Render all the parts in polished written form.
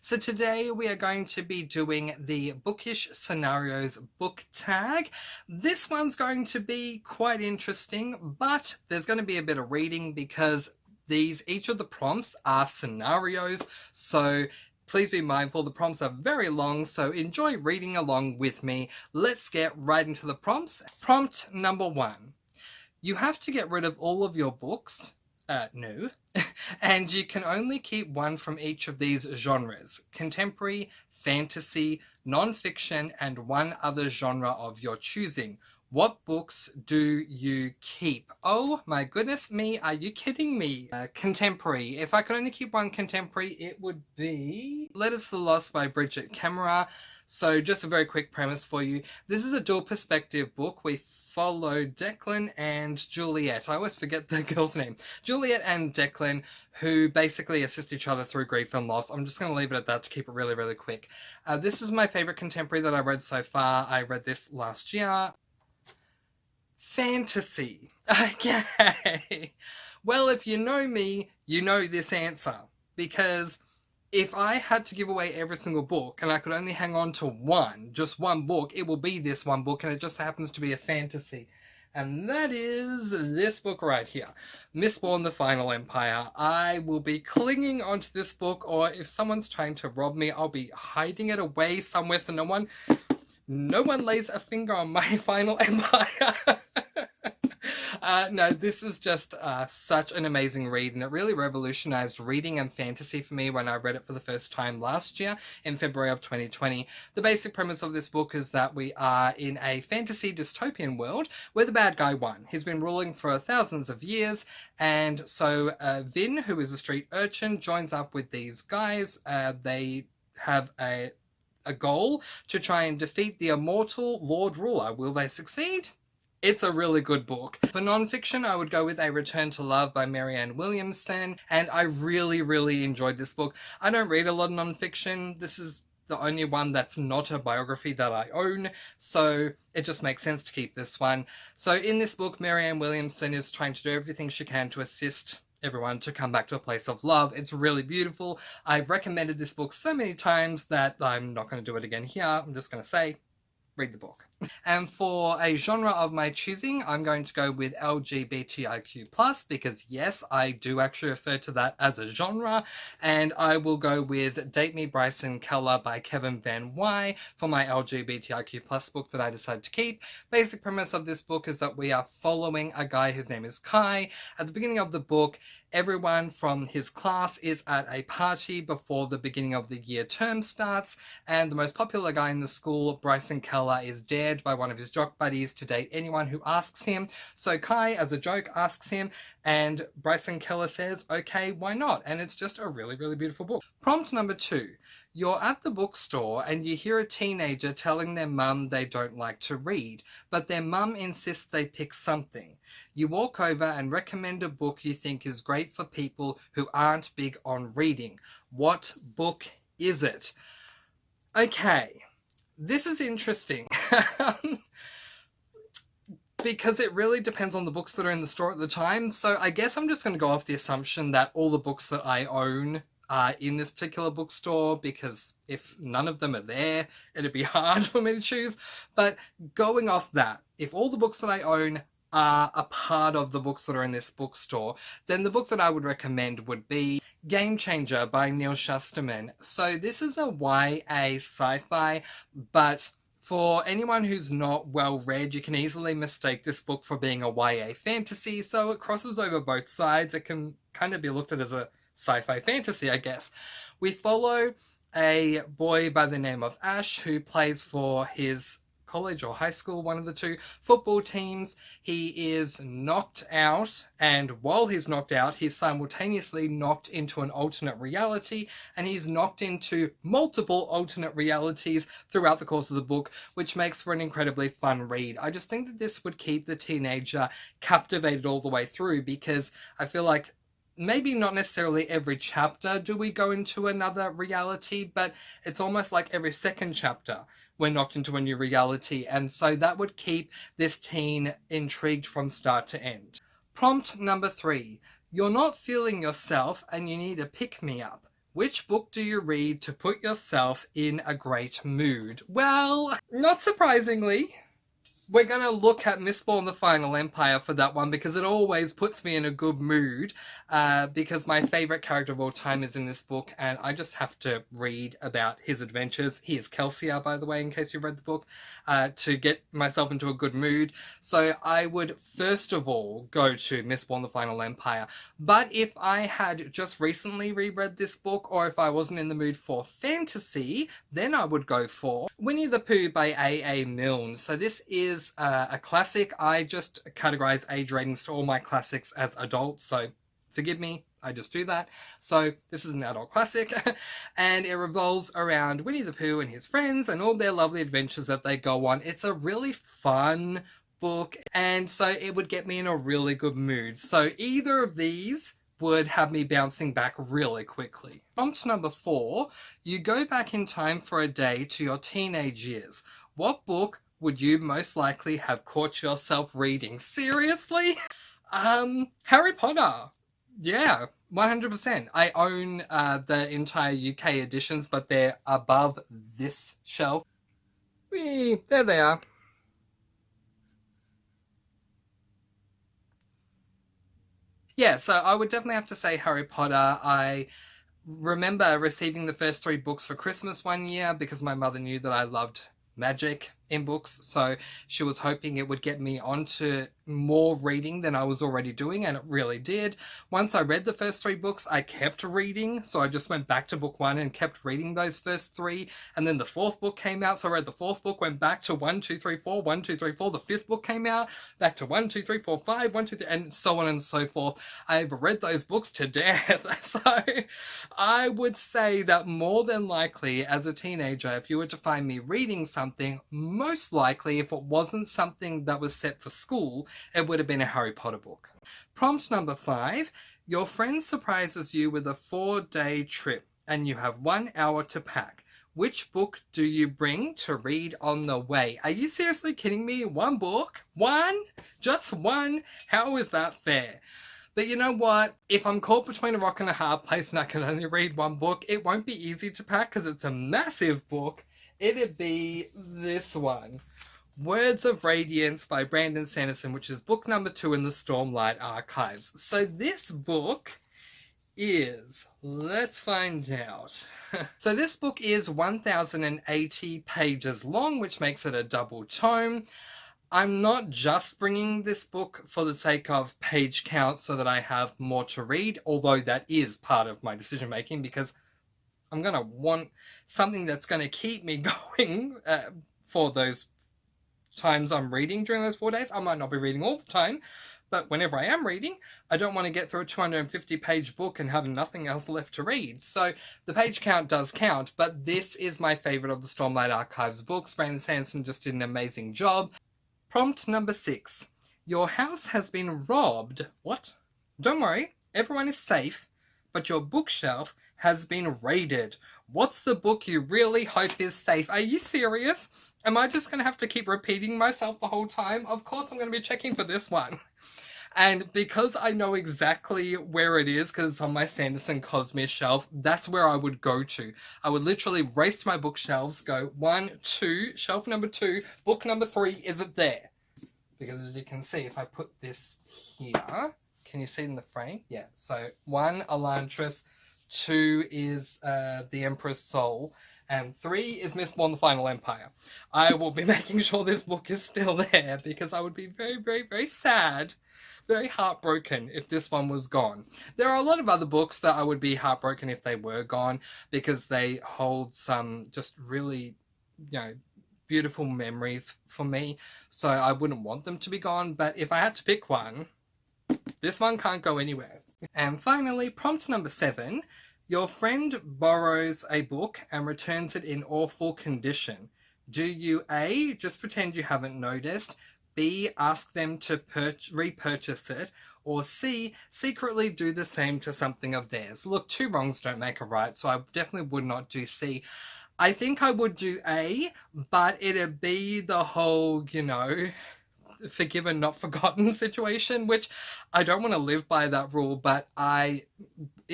So today we are going to be doing the Bookish Scenarios book tag. This one's going to be quite interesting, but there's going to be a bit of reading because each of the prompts are scenarios, so please be mindful, the prompts are very long, so enjoy reading along with me. Let's get right into the prompts. Prompt number 1. You have to get rid of all of your books. No. And you can only keep one from each of these genres: contemporary, fantasy, non-fiction, and one other genre of your choosing. What books do you keep? Oh my goodness me, are you kidding me? Contemporary. If I could only keep one contemporary, it would be Letters to the Lost by Bridget Camera. So just a very quick premise for you. This is a dual perspective book. We follow Declan and Juliet. I always forget the girl's name. Juliet and Declan, who basically assist each other through grief and loss. I'm just going to leave it at that to keep it really, really quick. This is my favourite contemporary that I read so far. I read this last year. Fantasy. Okay. Well, if you know me, you know this answer. Because if I had to give away every single book and I could only hang on to one, just one book, it will be this one book, and it just happens to be a fantasy. And that is this book right here, Mistborn: The Final Empire. I will be clinging onto this book, or if someone's trying to rob me, I'll be hiding it away somewhere so no one lays a finger on my Final Empire. No, this is just such an amazing read, and it really revolutionized reading and fantasy for me when I read it for the first time last year in February of 2020. The basic premise of this book is that we are in a fantasy dystopian world where the bad guy won. He's been ruling for thousands of years, and so Vin, who is a street urchin, joins up with these guys. They have a goal to try and defeat the immortal Lord Ruler. Will they succeed? It's a really good book. For non-fiction, I would go with A Return to Love by Marianne Williamson, and I really, really enjoyed this book. I don't read a lot of non-fiction. This is the only one that's not a biography that I own, so it just makes sense to keep this one. So in this book, Marianne Williamson is trying to do everything she can to assist everyone to come back to a place of love. It's really beautiful. I've recommended this book so many times that I'm not going to do it again here. I'm just going to say, read the book. And for a genre of my choosing, I'm going to go with LGBTIQ+, because yes, I do actually refer to that as a genre, and I will go with Date Me Bryson Keller by Kevin Van Wy for my LGBTIQ+ book that I decided to keep. Basic premise of this book is that we are following a guy whose name is Kai. At the beginning of the book, everyone from his class is at a party before the beginning of the year term starts, and the most popular guy in the school, Bryson Keller, is dared by one of his jock buddies to date anyone who asks him. So Kai, as a joke, asks him, and Bryson Keller says, okay, why not? And it's just a really, really beautiful book. Prompt number 2. You're at the bookstore and you hear a teenager telling their mum they don't like to read, but their mum insists they pick something. You walk over and recommend a book you think is great for people who aren't big on reading. What book is it? Okay, this is interesting. Because it really depends on the books that are in the store at the time. So I guess I'm just going to go off the assumption that all the books that I own are in this particular bookstore, because if none of them are there, it'd be hard for me to choose. But going off that, if all the books that I own are a part of the books that are in this bookstore, then the book that I would recommend would be Game Changer by Neil Shusterman. So this is a YA sci-fi, but for anyone who's not well read, you can easily mistake this book for being a YA fantasy, so it crosses over both sides. It can kind of be looked at as a sci-fi fantasy, I guess. We follow a boy by the name of Ash who plays for his college or high school, one of the two, football teams. He is knocked out, and while he's knocked out, he's simultaneously knocked into an alternate reality, and he's knocked into multiple alternate realities throughout the course of the book, which makes for an incredibly fun read. I just think that this would keep the teenager captivated all the way through, because I feel like maybe not necessarily every chapter do we go into another reality, but it's almost like every second chapter we're knocked into a new reality, and so that would keep this teen intrigued from start to end. Prompt number 3. You're not feeling yourself and you need a pick-me-up. Which book do you read to put yourself in a great mood? Well, not surprisingly, we're going to look at Mistborn the Final Empire for that one because it always puts me in a good mood because my favourite character of all time is in this book and I just have to read about his adventures. He is Kelsier, by the way, in case you read the book, to get myself into a good mood. So I would first of all go to Mistborn the Final Empire. But if I had just recently reread this book or if I wasn't in the mood for fantasy, then I would go for Winnie the Pooh by A.A. Milne. So this is a classic. I just categorize age ratings to all my classics as adults, so forgive me, I just do that. So this is an adult classic, and it revolves around Winnie the Pooh and his friends and all their lovely adventures that they go on. It's a really fun book, and so it would get me in a really good mood. So either of these would have me bouncing back really quickly. Prompt number 4, you go back in time for a day to your teenage years. What book would you most likely have caught yourself reading? Seriously? Harry Potter. Yeah, 100%. I own the entire UK editions, but they're above this shelf. There they are. Yeah, so I would definitely have to say Harry Potter. I remember receiving the first 3 books for Christmas one year because my mother knew that I loved magic in books, so she was hoping it would get me onto more reading than I was already doing, and it really did. Once I read the first 3 books, I kept reading, so I just went back to book 1 and kept reading those first 3, and then the 4th book came out, so I read the 4th book, went back to 1, 2, 3, 4, 1, 2, 3, 4, the 5th book came out, back to 1, 2, 3, 4, 5, 1, 2, 3, and so on and so forth. I've read those books to death, so I would say that more than likely, as a teenager, if you were to find me reading something, most likely, if it wasn't something that was set for school, it would have been a Harry Potter book. Prompt number 5, your friend surprises you with a 4-day trip and you have 1 hour to pack. Which book do you bring to read on the way? Are you seriously kidding me? 1 book? 1? Just 1? How is that fair? But you know what? If I'm caught between a rock and a hard place and I can only read 1 book, it won't be easy to pack because it's a massive book. It'd be this one. Words of Radiance by Brandon Sanderson, which is book number 2 in the Stormlight Archives. So this book is, let's find out. So this book is 1080 pages long, which makes it a double tome. I'm not just bringing this book for the sake of page count so that I have more to read, although that is part of my decision making because I'm going to want something that's going to keep me going for those times I'm reading during those 4 days. I might not be reading all the time, but whenever I am reading, I don't want to get through a 250-page book and have nothing else left to read. So the page count does count, but this is my favourite of the Stormlight Archives books. Brandon Sanderson just did an amazing job. Prompt number 6. Your house has been robbed. What? Don't worry, everyone is safe, but your bookshelf has been raided. What's the book you really hope is safe? Are you serious? Am I just going to have to keep repeating myself the whole time? Of course I'm going to be checking for this one. And because I know exactly where it is, because it's on my Sanderson Cosmere shelf, that's where I would go to. I would literally race to my bookshelves, go 1, 2, shelf number 2, book number 3, is it there? Because as you can see, if I put this here, can you see in the frame? Yeah, so 1, Elantris, 2 is The Emperor's Soul, and 3 is Mistborn the Final Empire. I will be making sure this book is still there because I would be very, very, very sad, very heartbroken if this one was gone. There are a lot of other books that I would be heartbroken if they were gone because they hold some just really, beautiful memories for me. So I wouldn't want them to be gone, but if I had to pick one, this one can't go anywhere. And finally, prompt number 7. Your friend borrows a book and returns it in awful condition. Do you A, just pretend you haven't noticed, B, ask them to repurchase it, or C, secretly do the same to something of theirs? Look, 2 wrongs don't make a right, so I definitely would not do C. I think I would do A, but it'd be the whole, forgiven, not forgotten situation, which I don't want to live by that rule, but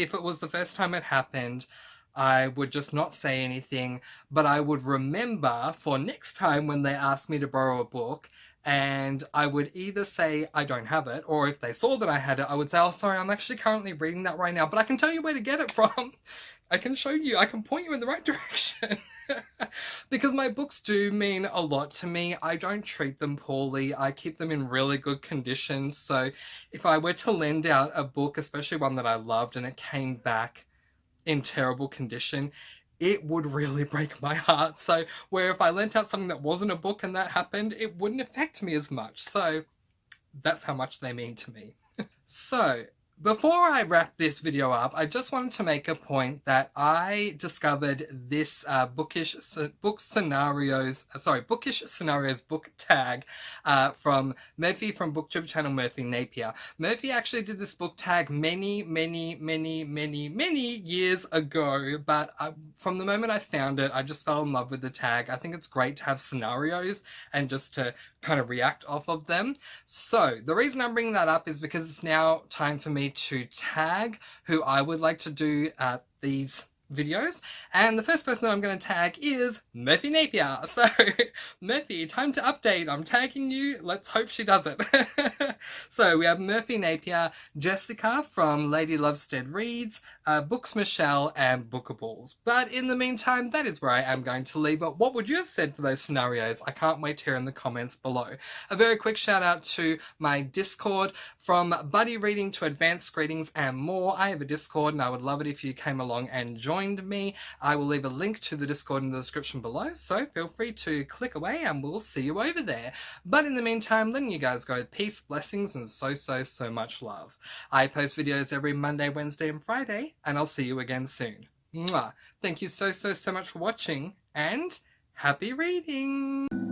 if it was the first time it happened, I would just not say anything, but I would remember for next time when they asked me to borrow a book, and I would either say I don't have it, or if they saw that I had it, I would say, oh, sorry, I'm actually currently reading that right now, but I can tell you where to get it from. I can show you, I can point you in the right direction. Because my books do mean a lot to me. I don't treat them poorly. I keep them in really good condition. So if I were to lend out a book, especially one that I loved, and it came back in terrible condition, it would really break my heart. So where if I lent out something that wasn't a book and that happened, it wouldn't affect me as much. So that's how much they mean to me. So before I wrap this video up, I just wanted to make a point that I discovered this Bookish Scenarios book tag from Murphy from BookTube channel Murphy Napier. Murphy actually did this book tag many years ago, but from the moment I found it, I just fell in love with the tag. I think it's great to have scenarios and just to kind of react off of them. So the reason I'm bringing that up is because it's now time for me to tag who I would like to do these videos, and the first person that I'm going to tag is Murphy Napier. So Murphy, time to update. I'm tagging you. Let's hope she does it. So we have Murphy Napier, Jessica from Lady Lovestead Reads, Books Michelle, and Bookables. But in the meantime, that is where I am going to leave it. What would you have said for those scenarios? I can't wait to hear in the comments below. A very quick shout out to my Discord. From buddy reading to advanced readings and more, I have a Discord, and I would love it if you came along and joined me. I will leave a link to the Discord in the description below, so feel free to click away and we'll see you over there. But in the meantime, letting you guys go with peace, blessings, and so much love. I post videos every Monday, Wednesday, and Friday, and I'll see you again soon. Mwah. Thank you so much for watching, and happy reading!